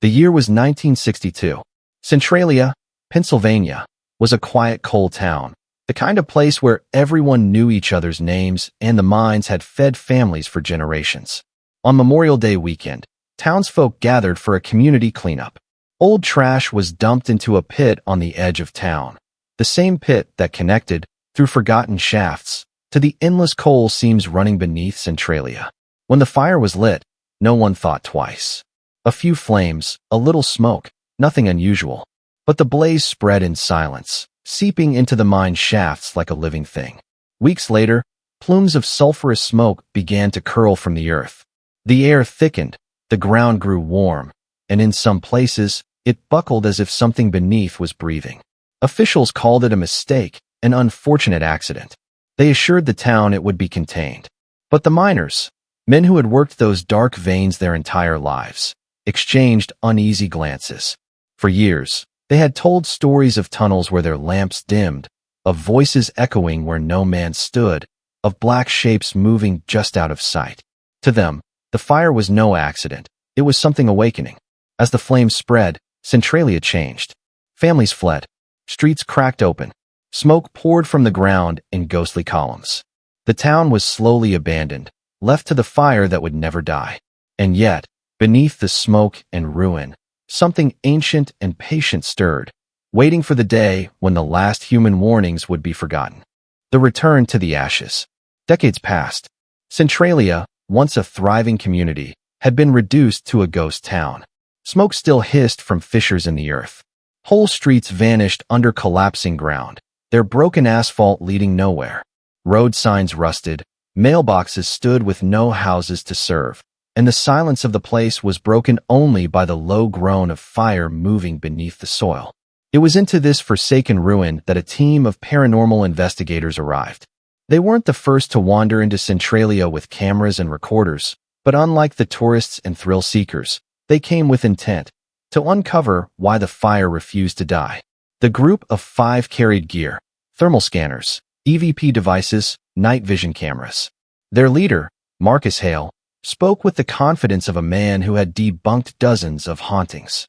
The year was 1962. Centralia, Pennsylvania, was a quiet coal town, the kind of place where everyone knew each other's names and the mines had fed families for generations. On Memorial Day weekend, townsfolk gathered for a community cleanup. Old trash was dumped into a pit on the edge of town, the same pit that connected, through forgotten shafts, to the endless coal seams running beneath Centralia. When the fire was lit, no one thought twice. A few flames, a little smoke, nothing unusual. But the blaze spread in silence, seeping into the mine shafts like a living thing. Weeks later, plumes of sulfurous smoke began to curl from the earth. The air thickened, the ground grew warm, and in some places, it buckled as if something beneath was breathing. Officials called it a mistake, an unfortunate accident. They assured the town it would be contained. But the miners, men who had worked those dark veins their entire lives, exchanged uneasy glances. For years, they had told stories of tunnels where their lamps dimmed, of voices echoing where no man stood, of black shapes moving just out of sight. To them, the fire was no accident. It was something awakening. As the flames spread, Centralia changed. Families fled. Streets cracked open. Smoke poured from the ground in ghostly columns. The town was slowly abandoned, left to the fire that would never die. And yet, beneath the smoke and ruin, something ancient and patient stirred, waiting for the day when the last human warnings would be forgotten. The return to the ashes. Decades passed. Centralia, once a thriving community, had been reduced to a ghost town. Smoke still hissed from fissures in the earth. Whole streets vanished under collapsing ground, their broken asphalt leading nowhere. Road signs rusted, mailboxes stood with no houses to serve, and the silence of the place was broken only by the low groan of fire moving beneath the soil. It was into this forsaken ruin that a team of paranormal investigators arrived. They weren't the first to wander into Centralia with cameras and recorders, but unlike the tourists and thrill seekers, they came with intent to uncover why the fire refused to die. The group of 5 carried gear: thermal scanners, EVP devices, night vision cameras. Their leader, Marcus Hale, spoke with the confidence of a man who had debunked dozens of hauntings.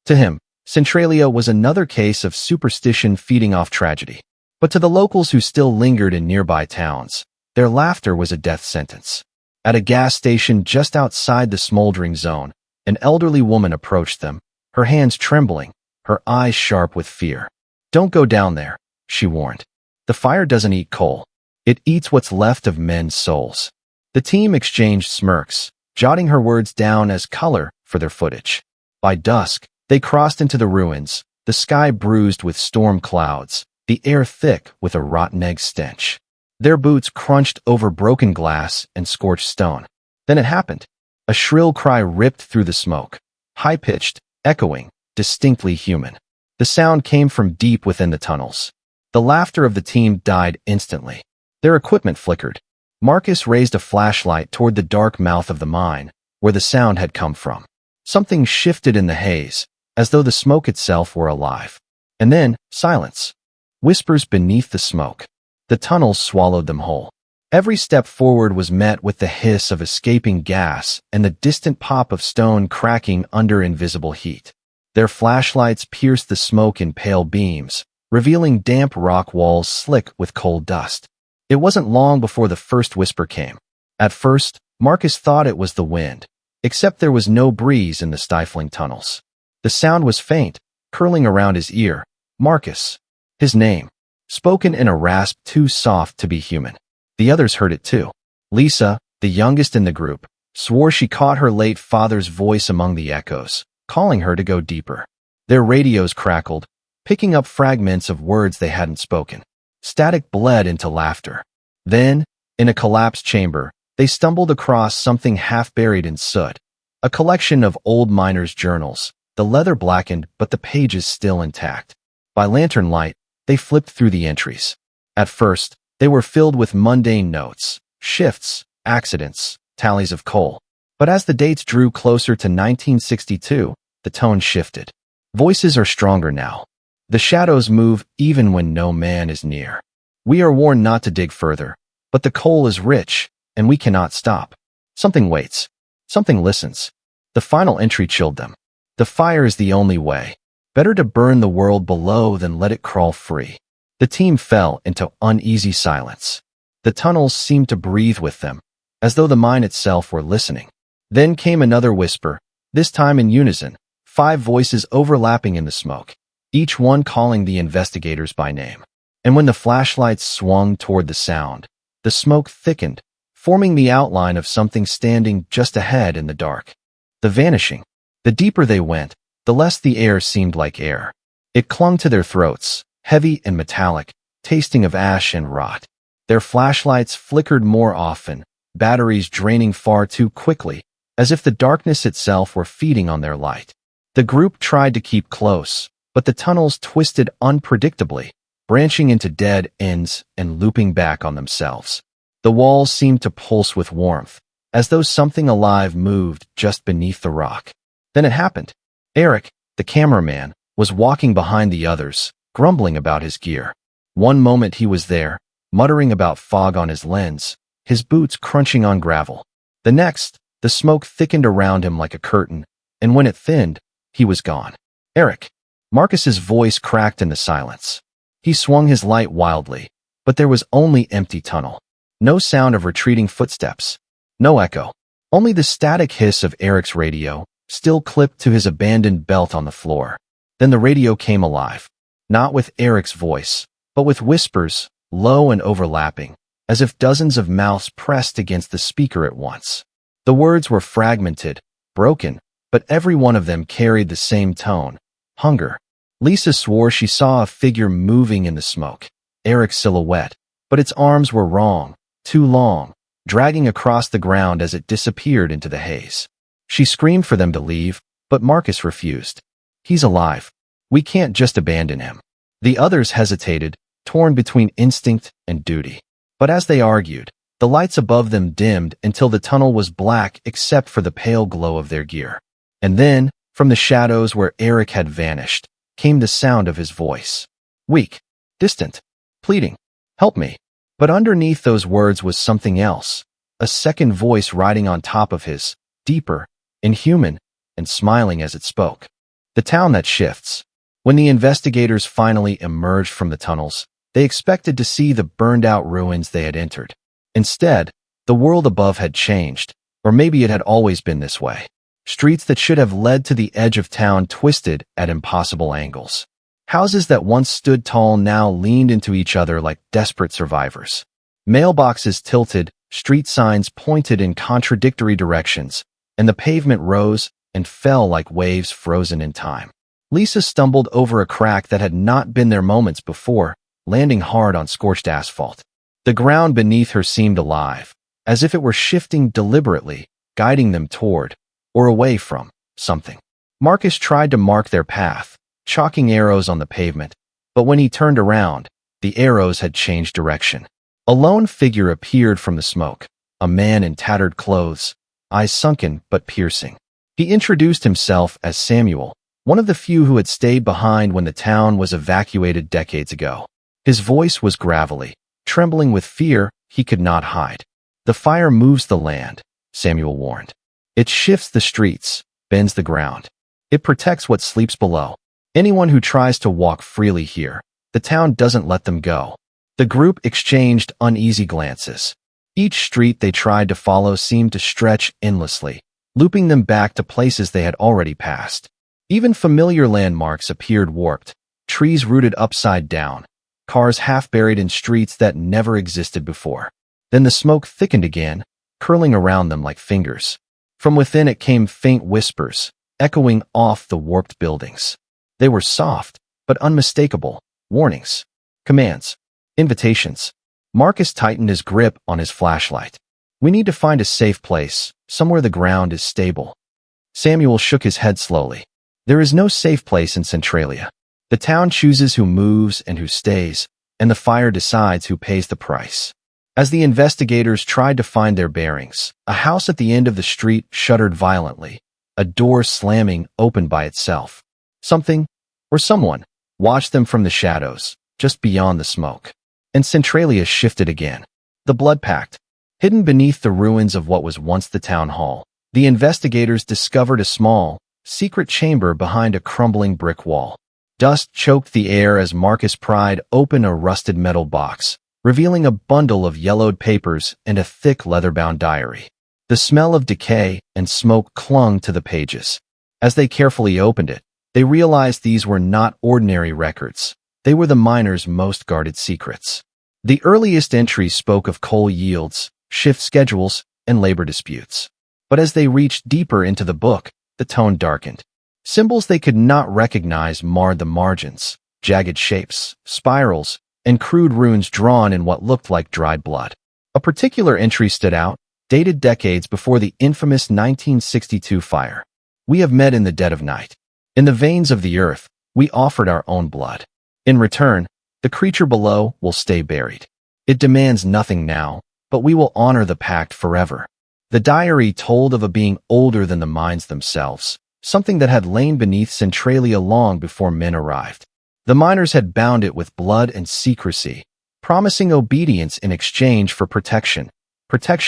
To him, Centralia was another case of superstition feeding off tragedy. But to the locals who still lingered in nearby towns, their laughter was a death sentence. At a gas station just outside the smoldering zone, an elderly woman approached them, her hands trembling, her eyes sharp with fear. "Don't go down there," she warned. "The fire doesn't eat coal. It eats what's left of men's souls." The team exchanged smirks, jotting her words down as color for their footage. By dusk, they crossed into the ruins, the sky bruised with storm clouds, the air thick with a rotten egg stench. Their boots crunched over broken glass and scorched stone. Then it happened. A shrill cry ripped through the smoke, high-pitched, echoing, distinctly human. The sound came from deep within the tunnels. The laughter of the team died instantly. Their equipment flickered. Marcus raised a flashlight toward the dark mouth of the mine, where the sound had come from. Something shifted in the haze, as though the smoke itself were alive. And then, silence. Whispers beneath the smoke. The tunnels swallowed them whole. Every step forward was met with the hiss of escaping gas and the distant pop of stone cracking under invisible heat. Their flashlights pierced the smoke in pale beams, revealing damp rock walls slick with coal dust. It wasn't long before the first whisper came. At first, Marcus thought it was the wind, except there was no breeze in the stifling tunnels. The sound was faint, curling around his ear. Marcus. His name, spoken in a rasp too soft to be human. The others heard it too. Lisa, the youngest in the group, swore she caught her late father's voice among the echoes, calling her to go deeper. Their radios crackled, picking up fragments of words they hadn't spoken. Static bled into laughter. Then, in a collapsed chamber, they stumbled across something half-buried in soot. A collection of old miners' journals, the leather blackened but the pages still intact. By lantern light, they flipped through the entries. At first, they were filled with mundane notes, shifts, accidents, tallies of coal. But as the dates drew closer to 1962, the tone shifted. Voices are stronger now. The shadows move even when no man is near. We are warned not to dig further, but the coal is rich, and we cannot stop. Something waits. Something listens. The final entry chilled them. The fire is the only way. Better to burn the world below than let it crawl free. The team fell into uneasy silence. The tunnels seemed to breathe with them, as though the mine itself were listening. Then came another whisper, this time in unison, 5 voices overlapping in the smoke, each one calling the investigators by name. And when the flashlights swung toward the sound, the smoke thickened, forming the outline of something standing just ahead in the dark. The vanishing. The deeper they went, the less the air seemed like air. It clung to their throats, heavy and metallic, tasting of ash and rot. Their flashlights flickered more often, batteries draining far too quickly, as if the darkness itself were feeding on their light. The group tried to keep close, but the tunnels twisted unpredictably, branching into dead ends and looping back on themselves. The walls seemed to pulse with warmth, as though something alive moved just beneath the rock. Then it happened. Eric, the cameraman, was walking behind the others, grumbling about his gear. One moment he was there, muttering about fog on his lens, his boots crunching on gravel. The next, the smoke thickened around him like a curtain, and when it thinned, he was gone. Eric. Marcus's voice cracked in the silence. He swung his light wildly, but there was only empty tunnel. No sound of retreating footsteps. No echo. Only the static hiss of Eric's radio, still clipped to his abandoned belt on the floor. Then the radio came alive. Not with Eric's voice, but with whispers, low and overlapping, as if dozens of mouths pressed against the speaker at once. The words were fragmented, broken, but every one of them carried the same tone. Hunger. Lisa swore she saw a figure moving in the smoke. Eric's silhouette. But its arms were wrong, too long, dragging across the ground as it disappeared into the haze. She screamed for them to leave, but Marcus refused. He's alive. We can't just abandon him. The others hesitated, torn between instinct and duty. But as they argued, the lights above them dimmed until the tunnel was black except for the pale glow of their gear. And then, from the shadows where Eric had vanished, came the sound of his voice. Weak, distant, pleading, help me. But underneath those words was something else, a second voice riding on top of his, deeper, inhuman, and smiling as it spoke. The town that shifts. When the investigators finally emerged from the tunnels, they expected to see the burned-out ruins they had entered. Instead, the world above had changed, or maybe it had always been this way. Streets that should have led to the edge of town twisted at impossible angles. Houses that once stood tall now leaned into each other like desperate survivors. Mailboxes tilted, street signs pointed in contradictory directions, and the pavement rose and fell like waves frozen in time. Lisa stumbled over a crack that had not been there moments before, landing hard on scorched asphalt. The ground beneath her seemed alive, as if it were shifting deliberately, guiding them toward, or away from, something. Marcus tried to mark their path, chalking arrows on the pavement, but when he turned around, the arrows had changed direction. A lone figure appeared from the smoke, a man in tattered clothes, eyes sunken but piercing. He introduced himself as Samuel, one of the few who had stayed behind when the town was evacuated decades ago. His voice was gravelly, trembling with fear he could not hide. The fire moves the land, Samuel warned. It shifts the streets, bends the ground. It protects what sleeps below. Anyone who tries to walk freely here, the town doesn't let them go. The group exchanged uneasy glances. Each street they tried to follow seemed to stretch endlessly, looping them back to places they had already passed. Even familiar landmarks appeared warped, trees rooted upside down, cars half buried in streets that never existed before. Then the smoke thickened again, curling around them like fingers. From within it came faint whispers, echoing off the warped buildings. They were soft, but unmistakable, warnings, commands, invitations. Marcus tightened his grip on his flashlight. We need to find a safe place, somewhere the ground is stable. Samuel shook his head slowly. There is no safe place in Centralia. The town chooses who moves and who stays, and the fire decides who pays the price. As the investigators tried to find their bearings, a house at the end of the street shuddered violently, a door slamming open by itself. Something, or someone, watched them from the shadows, just beyond the smoke. And Centralia shifted again. The blood pact. Hidden beneath the ruins of what was once the town hall, the investigators discovered a small, secret chamber behind a crumbling brick wall. Dust choked the air as Marcus pried open a rusted metal box, revealing a bundle of yellowed papers and a thick leather-bound diary. The smell of decay and smoke clung to the pages. As they carefully opened it, they realized these were not ordinary records. They were the miners' most guarded secrets. The earliest entries spoke of coal yields, shift schedules, and labor disputes. But as they reached deeper into the book, the tone darkened. Symbols they could not recognize marred the margins, jagged shapes, spirals, and crude runes drawn in what looked like dried blood. A particular entry stood out, dated decades before the infamous 1962 fire. "We have met in the dead of night. In the veins of the earth, we offered our own blood. In return, the creature below will stay buried. It demands nothing now, but we will honor the pact forever." The diary told of a being older than the mines themselves, something that had lain beneath Centralia long before men arrived. The miners had bound it with blood and secrecy, promising obedience in exchange for protection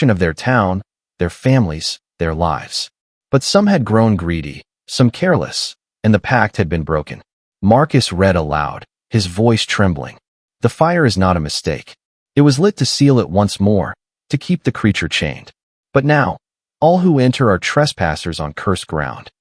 of their town, their families, their lives. But some had grown greedy, some careless, and the pact had been broken. Marcus read aloud, his voice trembling. "The fire is not a mistake. It was lit to seal it once more, to keep the creature chained. But now, all who enter are trespassers on cursed ground."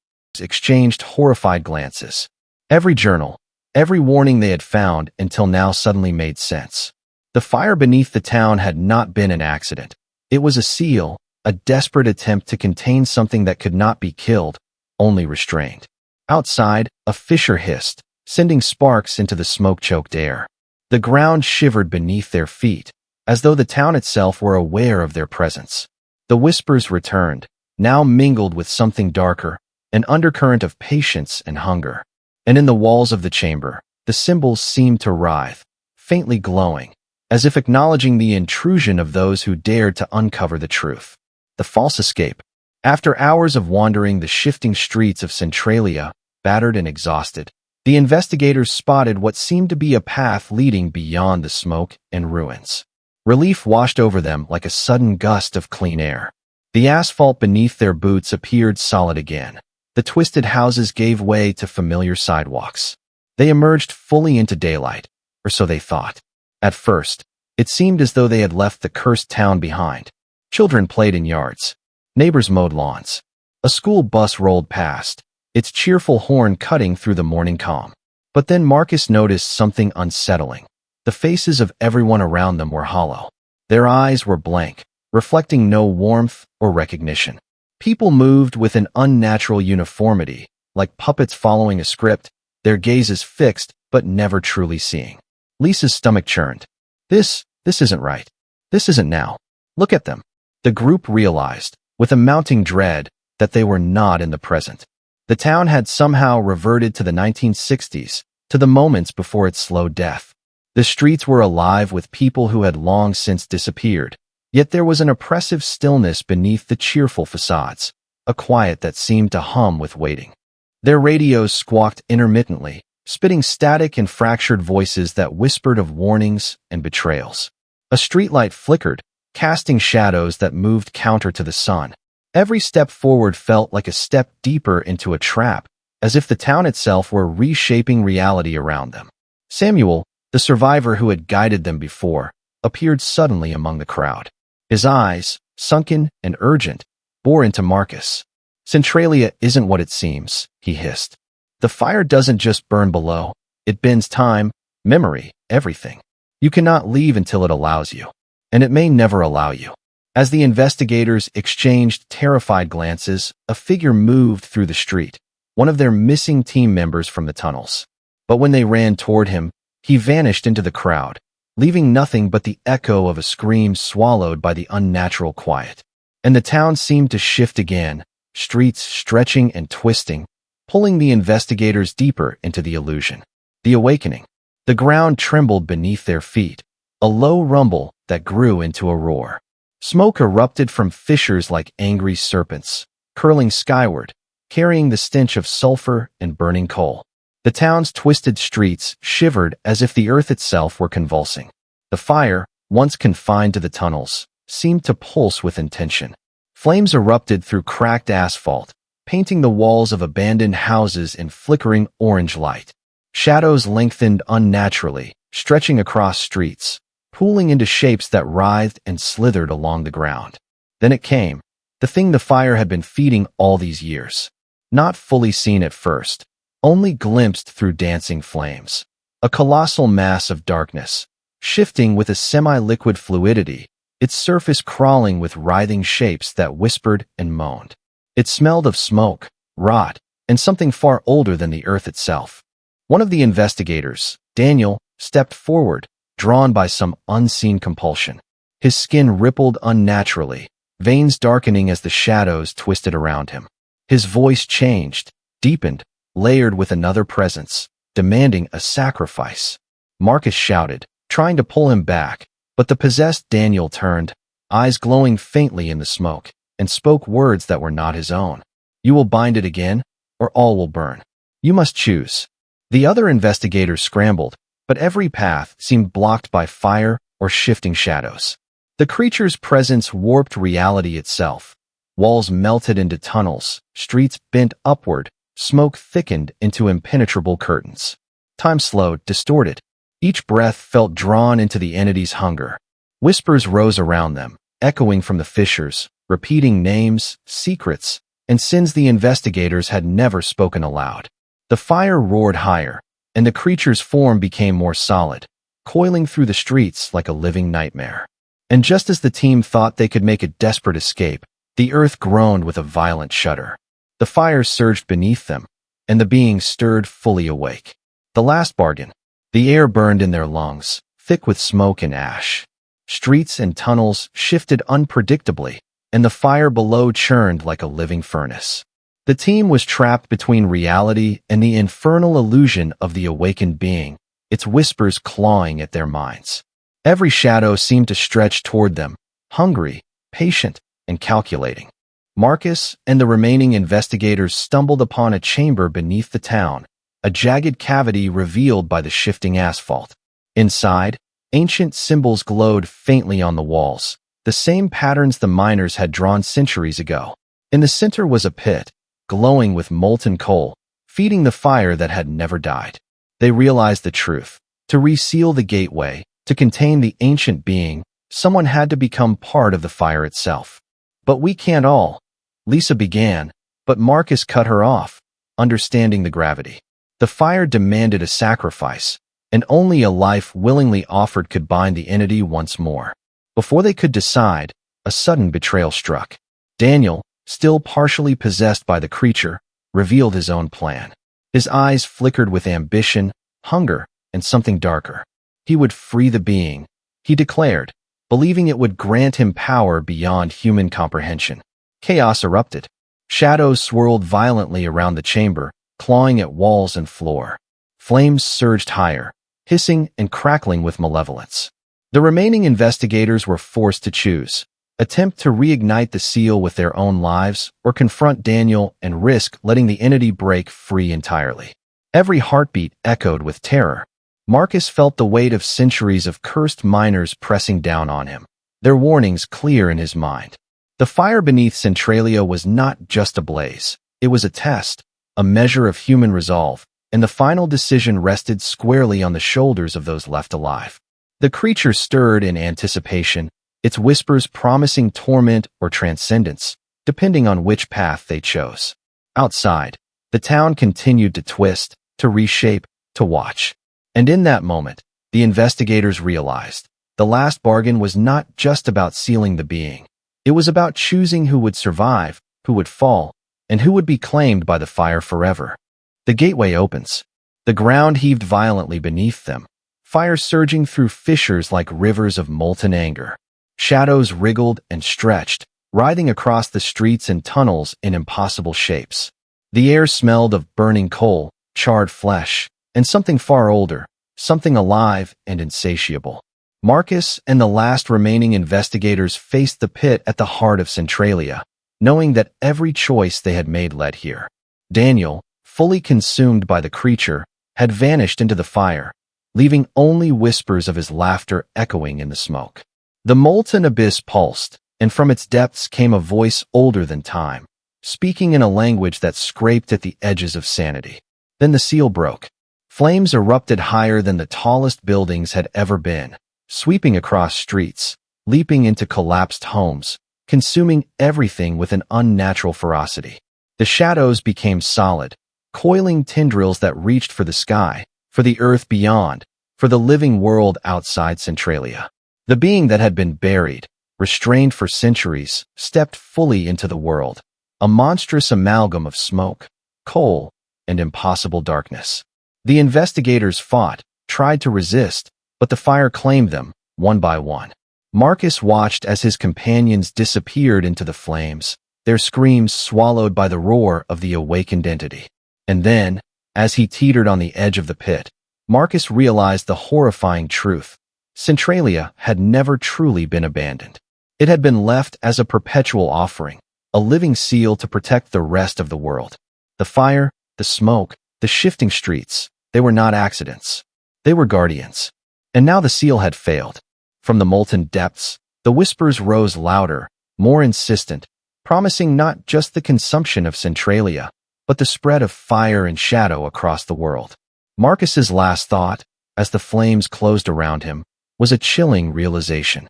Exchanged horrified glances. Every journal, every warning they had found until now suddenly made sense. The fire beneath the town had not been an accident. It was a seal, a desperate attempt to contain something that could not be killed, only restrained. Outside, a fissure hissed, sending sparks into the smoke-choked air. The ground shivered beneath their feet, as though the town itself were aware of their presence. The whispers returned, now mingled with something darker, an undercurrent of patience and hunger. And in the walls of the chamber, the symbols seemed to writhe, faintly glowing, as if acknowledging the intrusion of those who dared to uncover the truth. The false escape. After hours of wandering the shifting streets of Centralia, battered and exhausted, the investigators spotted what seemed to be a path leading beyond the smoke and ruins. Relief washed over them like a sudden gust of clean air. The asphalt beneath their boots appeared solid again. The twisted houses gave way to familiar sidewalks. They emerged fully into daylight, or so they thought. At first, it seemed as though they had left the cursed town behind. Children played in yards. Neighbors mowed lawns. A school bus rolled past, its cheerful horn cutting through the morning calm. But then Marcus noticed something unsettling. The faces of everyone around them were hollow. Their eyes were blank, reflecting no warmth or recognition. People moved with an unnatural uniformity, like puppets following a script, their gazes fixed but never truly seeing. Lisa's stomach churned. This isn't right. This isn't now. Look at them. The group realized, with a mounting dread, that they were not in the present. The town had somehow reverted to the 1960s, to the moments before its slow death. The streets were alive with people who had long since disappeared. Yet there was an oppressive stillness beneath the cheerful facades, a quiet that seemed to hum with waiting. Their radios squawked intermittently, spitting static and fractured voices that whispered of warnings and betrayals. A streetlight flickered, casting shadows that moved counter to the sun. Every step forward felt like a step deeper into a trap, as if the town itself were reshaping reality around them. Samuel, the survivor who had guided them before, appeared suddenly among the crowd. His eyes, sunken and urgent, bore into Marcus. "Centralia isn't what it seems," he hissed. "The fire doesn't just burn below. It bends time, memory, everything. You cannot leave until it allows you. And it may never allow you." As the investigators exchanged terrified glances, a figure moved through the street, one of their missing team members from the tunnels. But when they ran toward him, he vanished into the crowd, leaving nothing but the echo of a scream swallowed by the unnatural quiet. And the town seemed to shift again, streets stretching and twisting, pulling the investigators deeper into the illusion. The awakening. The ground trembled beneath their feet, a low rumble that grew into a roar. Smoke erupted from fissures like angry serpents, curling skyward, carrying the stench of sulfur and burning coal. The town's twisted streets shivered as if the earth itself were convulsing. The fire, once confined to the tunnels, seemed to pulse with intention. Flames erupted through cracked asphalt, painting the walls of abandoned houses in flickering orange light. Shadows lengthened unnaturally, stretching across streets, pooling into shapes that writhed and slithered along the ground. Then it came, the thing the fire had been feeding all these years. Not fully seen at first, only glimpsed through dancing flames. A colossal mass of darkness, shifting with a semi-liquid fluidity, its surface crawling with writhing shapes that whispered and moaned. It smelled of smoke, rot, and something far older than the earth itself. One of the investigators, Daniel, stepped forward, drawn by some unseen compulsion. His skin rippled unnaturally, veins darkening as the shadows twisted around him. His voice changed, deepened, layered with another presence, demanding a sacrifice. Marcus shouted, trying to pull him back, but the possessed Daniel turned, eyes glowing faintly in the smoke, and spoke words that were not his own. "You will bind it again, or all will burn. You must choose." The other investigators scrambled, but every path seemed blocked by fire or shifting shadows. The creature's presence warped reality itself. Walls melted into tunnels, streets bent upward, smoke thickened into impenetrable curtains. Time slowed, distorted. Each breath felt drawn into the entity's hunger. Whispers rose around them, echoing from the fissures, repeating names, secrets, and sins the investigators had never spoken aloud. The fire roared higher, and the creature's form became more solid, coiling through the streets like a living nightmare. And just as the team thought they could make a desperate escape, the earth groaned with a violent shudder. The fire surged beneath them, and the being stirred fully awake. The last bargain. The air burned in their lungs, thick with smoke and ash. Streets and tunnels shifted unpredictably, and the fire below churned like a living furnace. The team was trapped between reality and the infernal illusion of the awakened being, its whispers clawing at their minds. Every shadow seemed to stretch toward them, hungry, patient, and calculating. Marcus and the remaining investigators stumbled upon a chamber beneath the town, a jagged cavity revealed by the shifting asphalt. Inside, ancient symbols glowed faintly on the walls, the same patterns the miners had drawn centuries ago. In the center was a pit, glowing with molten coal, feeding the fire that had never died. They realized the truth. To reseal the gateway, to contain the ancient being, someone had to become part of the fire itself. "But we can't all," Lisa began, but Marcus cut her off, understanding the gravity. The fire demanded a sacrifice, and only a life willingly offered could bind the entity once more. Before they could decide, a sudden betrayal struck. Daniel, still partially possessed by the creature, revealed his own plan. His eyes flickered with ambition, hunger, and something darker. He would free the being, he declared, believing it would grant him power beyond human comprehension. Chaos erupted. Shadows swirled violently around the chamber, clawing at walls and floor. Flames surged higher, hissing and crackling with malevolence. The remaining investigators were forced to choose: attempt to reignite the seal with their own lives, or confront Daniel and risk letting the entity break free entirely. Every heartbeat echoed with terror. Marcus felt the weight of centuries of cursed miners pressing down on him, their warnings clear in his mind. The fire beneath Centralia was not just a blaze. It was a test, a measure of human resolve, and the final decision rested squarely on the shoulders of those left alive. The creature stirred in anticipation, its whispers promising torment or transcendence, depending on which path they chose. Outside, the town continued to twist, to reshape, to watch. And in that moment, the investigators realized the last bargain was not just about sealing the being. It was about choosing who would survive, who would fall, and who would be claimed by the fire forever. The gateway opens. The ground heaved violently beneath them, fire surging through fissures like rivers of molten anger. Shadows wriggled and stretched, writhing across the streets and tunnels in impossible shapes. The air smelled of burning coal, charred flesh, and something far older, something alive and insatiable. Marcus and the last remaining investigators faced the pit at the heart of Centralia, knowing that every choice they had made led here. Daniel, fully consumed by the creature, had vanished into the fire, leaving only whispers of his laughter echoing in the smoke. The molten abyss pulsed, and from its depths came a voice older than time, speaking in a language that scraped at the edges of sanity. Then the seal broke. Flames erupted higher than the tallest buildings had ever been, sweeping across streets, leaping into collapsed homes, consuming everything with an unnatural ferocity. The shadows became solid, coiling tendrils that reached for the sky, for the earth beyond, for the living world outside Centralia. The being that had been buried, restrained for centuries, stepped fully into the world, a monstrous amalgam of smoke, coal, and impossible darkness. The investigators fought, tried to resist, but the fire claimed them, one by one. Marcus watched as his companions disappeared into the flames, their screams swallowed by the roar of the awakened entity. And then, as he teetered on the edge of the pit, Marcus realized the horrifying truth. Centralia had never truly been abandoned. It had been left as a perpetual offering, a living seal to protect the rest of the world. The fire, the smoke, the shifting streets, they were not accidents. They were guardians. And now the seal had failed. From the molten depths, the whispers rose louder, more insistent, promising not just the consumption of Centralia, but the spread of fire and shadow across the world. Marcus's last thought, as the flames closed around him, was a chilling realization.